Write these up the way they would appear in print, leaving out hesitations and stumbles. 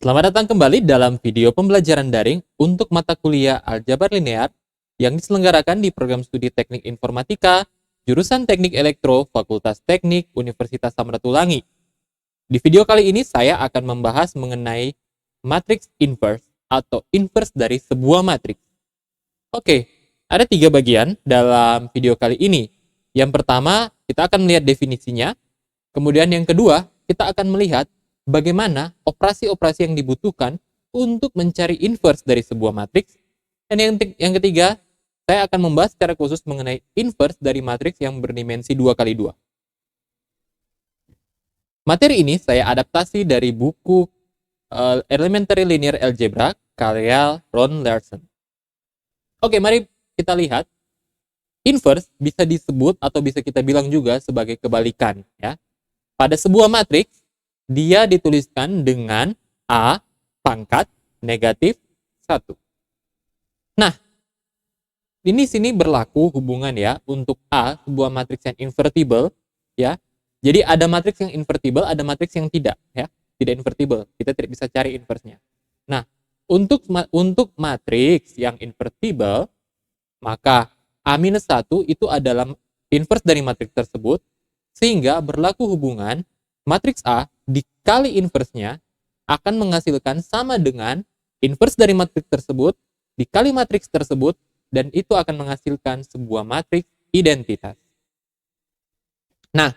Selamat datang kembali dalam video pembelajaran daring untuk mata kuliah Aljabar Linear yang diselenggarakan di program studi Teknik Informatika, jurusan Teknik Elektro, Fakultas Teknik, Universitas Samratulangi. Di video kali ini saya akan membahas mengenai matriks inverse atau inverse dari sebuah matriks. Oke, ada 3 bagian dalam video kali ini. Yang pertama, kita akan melihat definisinya. Kemudian yang kedua, kita akan melihat bagaimana operasi-operasi yang dibutuhkan untuk mencari inverse dari sebuah matriks. Dan yang ketiga, saya akan membahas secara khusus mengenai inverse dari matriks yang berdimensi 2x2. Materi ini saya adaptasi dari buku Elementary Linear Algebra karya Ron Larson. Oke, mari kita lihat. Inverse bisa disebut atau bisa kita bilang juga sebagai kebalikan, ya. Pada sebuah matriks, dia dituliskan dengan A pangkat negatif 1. Nah, ini sini berlaku hubungan ya untuk A, sebuah matriks yang invertible, ya. Jadi ada matriks yang invertible, ada matriks yang tidak, ya. Tidak invertible. Kita tidak bisa cari inverse-nya. Nah, untuk matriks yang invertible, maka A-1 itu adalah inverse dari matriks tersebut, sehingga berlaku hubungan matriks A dikali inverse-nya akan menghasilkan sama dengan inverse dari matriks tersebut dikali matriks tersebut, dan itu akan menghasilkan sebuah matriks identitas. Nah,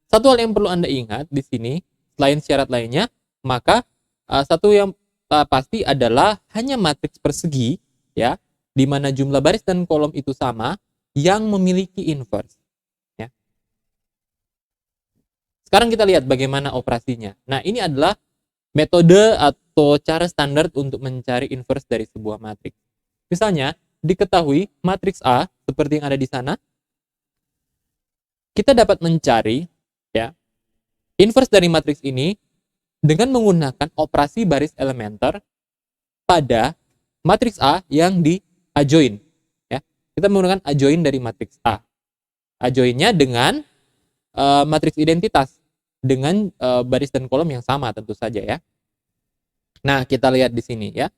satu hal yang perlu Anda ingat di sini, selain syarat lainnya, maka satu yang pasti adalah hanya matriks persegi, ya, di mana jumlah baris dan kolom itu sama, yang memiliki inverse. Ya. Sekarang kita lihat bagaimana operasinya. Nah, ini adalah metode atau cara standar untuk mencari inverse dari sebuah matriks. Misalnya, diketahui matriks A seperti yang ada di sana, kita dapat mencari, ya, inverse dari matriks ini dengan menggunakan operasi baris elementer pada matriks A yang di adjoin, ya. Kita menggunakan adjoin dari matriks A. Adjoinnya dengan matriks identitas dengan baris dan kolom yang sama tentu saja, ya. Nah, kita lihat di sini, ya.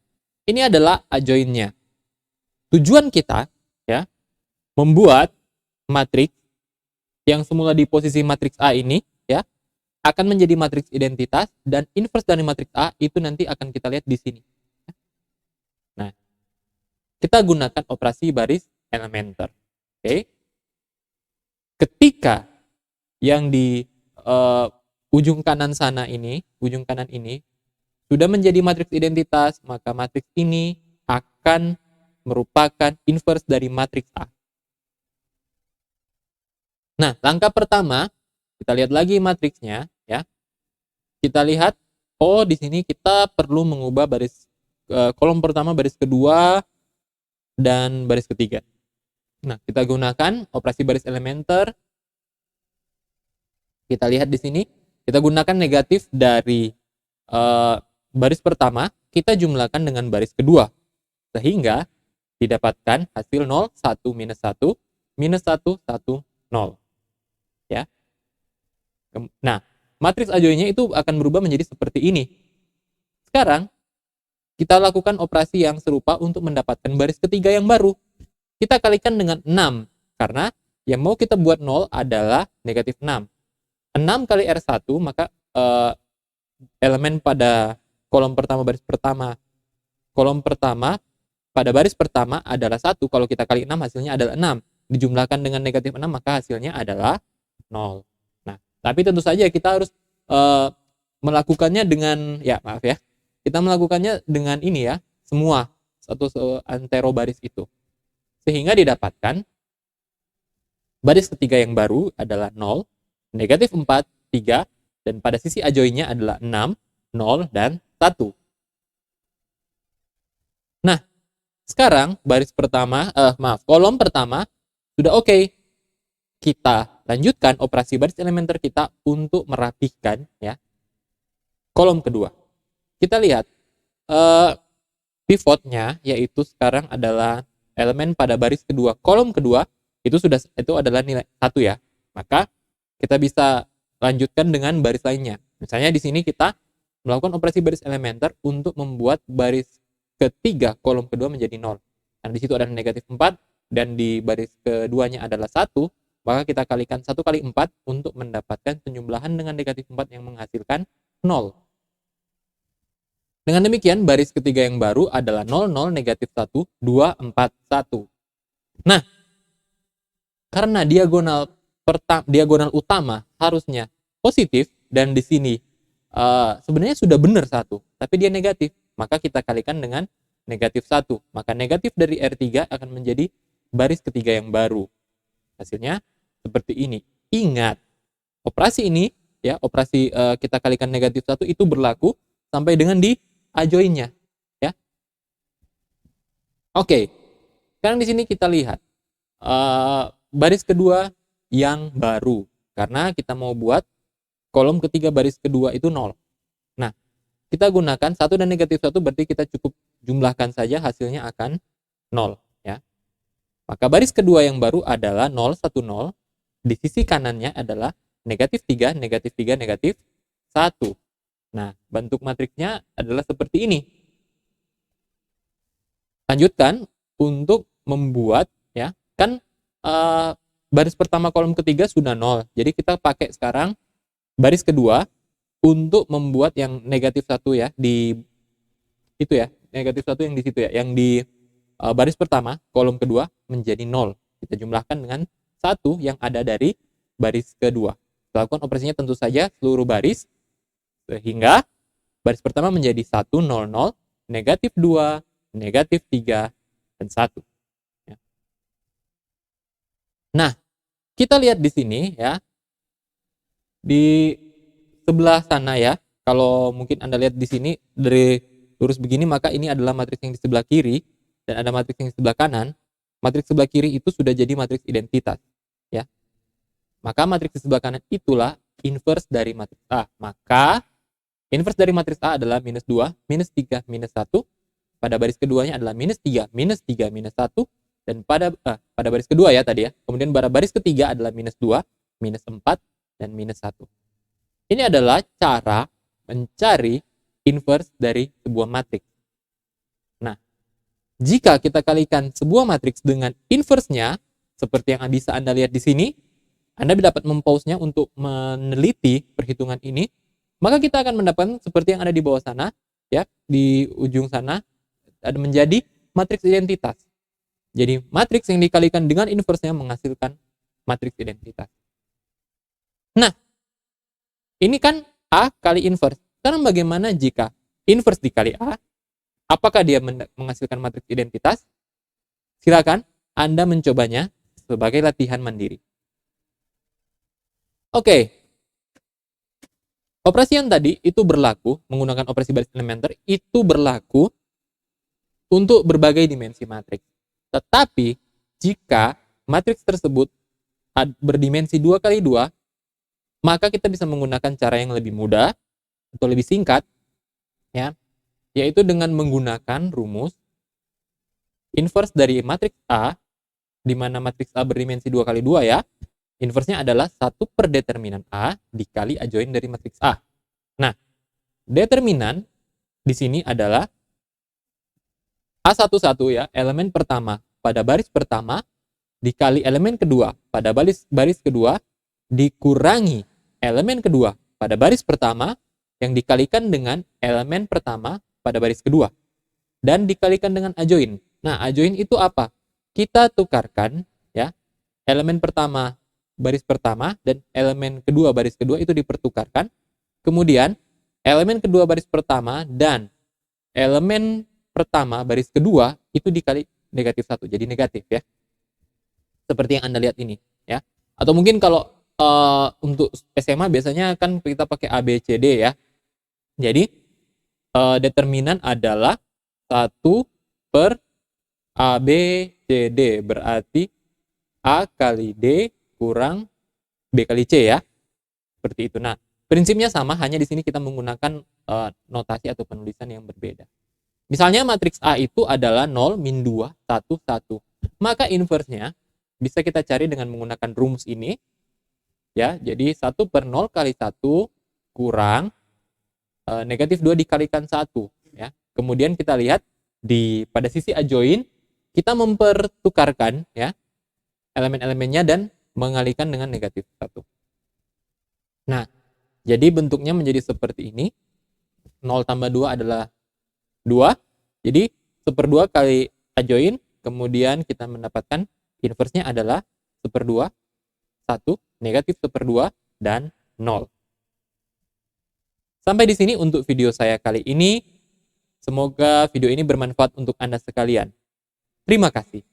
Ini adalah adjoinnya. Tujuan kita, ya, membuat matriks yang semula di posisi matriks A ini, ya, akan menjadi matriks identitas, dan inverse dari matriks A itu nanti akan kita lihat di sini. Nah, kita gunakan operasi baris elementer. Oke. Ketika yang di ujung kanan ini sudah menjadi matriks identitas, maka matriks ini akan merupakan inverse dari matriks A. Nah, langkah pertama, kita lihat lagi matriksnya, ya. Kita lihat, oh, di sini kita perlu mengubah baris kolom pertama, baris kedua, dan baris ketiga. Nah, kita gunakan operasi baris elementer. Kita lihat di sini, kita gunakan negatif dari baris pertama, kita jumlahkan dengan baris kedua, sehingga didapatkan hasil 0, 1, minus 1, minus 1, 1, 0. Ya. Nah, matriks adjoinnya itu akan berubah menjadi seperti ini. Sekarang, kita lakukan operasi yang serupa untuk mendapatkan baris ketiga yang baru. Kita kalikan dengan 6, karena yang mau kita buat 0 adalah negatif 6. 6 kali R1, maka elemen pada kolom pertama pada baris pertama adalah 1. Kalau kita kali 6, hasilnya adalah 6. Dijumlahkan dengan negatif 6, maka hasilnya adalah 0. Nah, tapi tentu saja kita harus melakukannya dengan, ya maaf ya, kita melakukannya dengan ini ya, semua satu antero baris itu. Sehingga didapatkan baris ketiga yang baru adalah 0, negatif 4, 3, dan pada sisi adjoinnya adalah 6, 0, dan 1. Nah, sekarang kolom pertama sudah oke. Kita lanjutkan operasi baris elementer kita untuk merapihkan, ya, kolom kedua. Kita lihat pivotnya, yaitu sekarang adalah elemen pada baris kedua. Kolom kedua itu adalah nilai 1, ya. Maka kita bisa lanjutkan dengan baris lainnya. Misalnya di sini kita melakukan operasi baris elementer untuk membuat baris ketiga kolom kedua menjadi 0. Nah, di situ ada negatif 4 dan di baris keduanya adalah 1, maka kita kalikan 1 kali 4 untuk mendapatkan penjumlahan dengan negatif 4 yang menghasilkan 0. Dengan demikian, baris ketiga yang baru adalah 0, 0, negatif 1, 2, 4, 1. Nah, karena diagonal utama harusnya positif dan di sini sebenarnya sudah benar 1, tapi dia negatif, maka kita kalikan dengan negatif 1. Maka negatif dari R3 akan menjadi baris ketiga yang baru. Hasilnya seperti ini. Ingat, operasi ini ya, operasi kita kalikan negatif 1 itu berlaku sampai dengan di adjoin-nya ya. Oke. Sekarang di sini kita lihat baris kedua yang baru, karena kita mau buat kolom ketiga baris kedua itu 0. Nah, kita gunakan 1 dan negatif 1, berarti kita cukup jumlahkan saja, hasilnya akan 0 ya. Maka baris kedua yang baru adalah 0, 1, 0. Di sisi kanannya adalah negatif 3, negatif 3, negatif 1. Nah, bentuk matriksnya adalah seperti ini. Lanjutkan untuk membuat ya, kan baris pertama kolom ketiga sudah 0. Jadi kita pakai sekarang baris kedua untuk membuat yang negatif 1 ya, di itu ya, negatif 1 yang di situ ya, yang di baris pertama kolom kedua menjadi 0. Kita jumlahkan dengan 1 yang ada dari baris kedua. Lakukan operasinya tentu saja seluruh baris, sehingga baris pertama menjadi 1, 0, 0, negatif 2, negatif 3, dan 1. Ya. Nah, kita lihat di sini ya, di sebelah sana ya, kalau mungkin Anda lihat di sini dari lurus begini, maka ini adalah matriks yang di sebelah kiri, dan ada matriks yang di sebelah kanan. Matriks sebelah kiri itu sudah jadi matriks identitas ya. Maka matriks di sebelah kanan itulah inverse dari matriks A. Maka inverse dari matriks A adalah minus 2, minus 3, minus 1. Pada baris keduanya adalah minus 3, minus 3, minus 1. Dan pada baris kedua ya tadi ya. Kemudian pada baris ketiga adalah minus 2, minus 4, dan minus 1. Ini adalah cara mencari inverse dari sebuah matriks. Nah, jika kita kalikan sebuah matriks dengan inverse-nya, seperti yang bisa Anda lihat di sini, Anda dapat mempause-nya untuk meneliti perhitungan ini, maka kita akan mendapatkan seperti yang ada di bawah sana, ya, di ujung sana, ada menjadi matriks identitas. Jadi, matriks yang dikalikan dengan inverse-nya menghasilkan matriks identitas. Nah, ini kan A kali inverse. Sekarang bagaimana jika inverse dikali A? Apakah dia menghasilkan matriks identitas? Silakan Anda mencobanya sebagai latihan mandiri. Oke. Operasi yang tadi itu berlaku, menggunakan operasi baris elementer, itu berlaku untuk berbagai dimensi matriks. Tetapi, jika matriks tersebut berdimensi 2 kali 2, maka kita bisa menggunakan cara yang lebih mudah atau lebih singkat, ya, yaitu dengan menggunakan rumus inverse dari matriks A, di mana matriks A berdimensi 2 kali 2 ya. Inverse-nya adalah 1 per determinan A dikali adjoin dari matriks A. Nah, determinan di sini adalah A11 ya, elemen pertama pada baris pertama dikali elemen kedua pada baris kedua dikurangi elemen kedua pada baris pertama yang dikalikan dengan elemen pertama pada baris kedua dan dikalikan dengan adjoin. Nah, adjoin itu apa? Kita tukarkan ya, elemen pertama baris pertama dan elemen kedua baris kedua itu dipertukarkan. Kemudian elemen kedua baris pertama dan elemen pertama baris kedua itu dikali negatif 1, jadi negatif ya. Seperti yang Anda lihat ini ya. Atau mungkin kalau untuk SMA biasanya kan kita pakai A, B, C, D ya. Jadi determinan adalah 1 per A, B, C, D, berarti A kali D kurang B kali C ya. Seperti itu. Nah, prinsipnya sama, hanya di sini kita menggunakan notasi atau penulisan yang berbeda. Misalnya matriks A itu adalah 0, min 2, 1, 1. Maka inverse-nya bisa kita cari dengan menggunakan rumus ini. Ya, jadi 1 per 0 kali 1 kurang negatif 2 dikalikan 1 ya. Kemudian kita lihat pada sisi adjoin kita mempertukarkan ya elemen-elemennya dan mengalikan dengan negatif 1. Nah, jadi bentuknya menjadi seperti ini. 0 tambah 2 adalah 2. Jadi 1/2 kali adjoin, kemudian kita mendapatkan inverse-nya adalah 1/2, 1, negatif 1/2, dan 0. Sampai di sini untuk video saya kali ini. Semoga video ini bermanfaat untuk Anda sekalian. Terima kasih.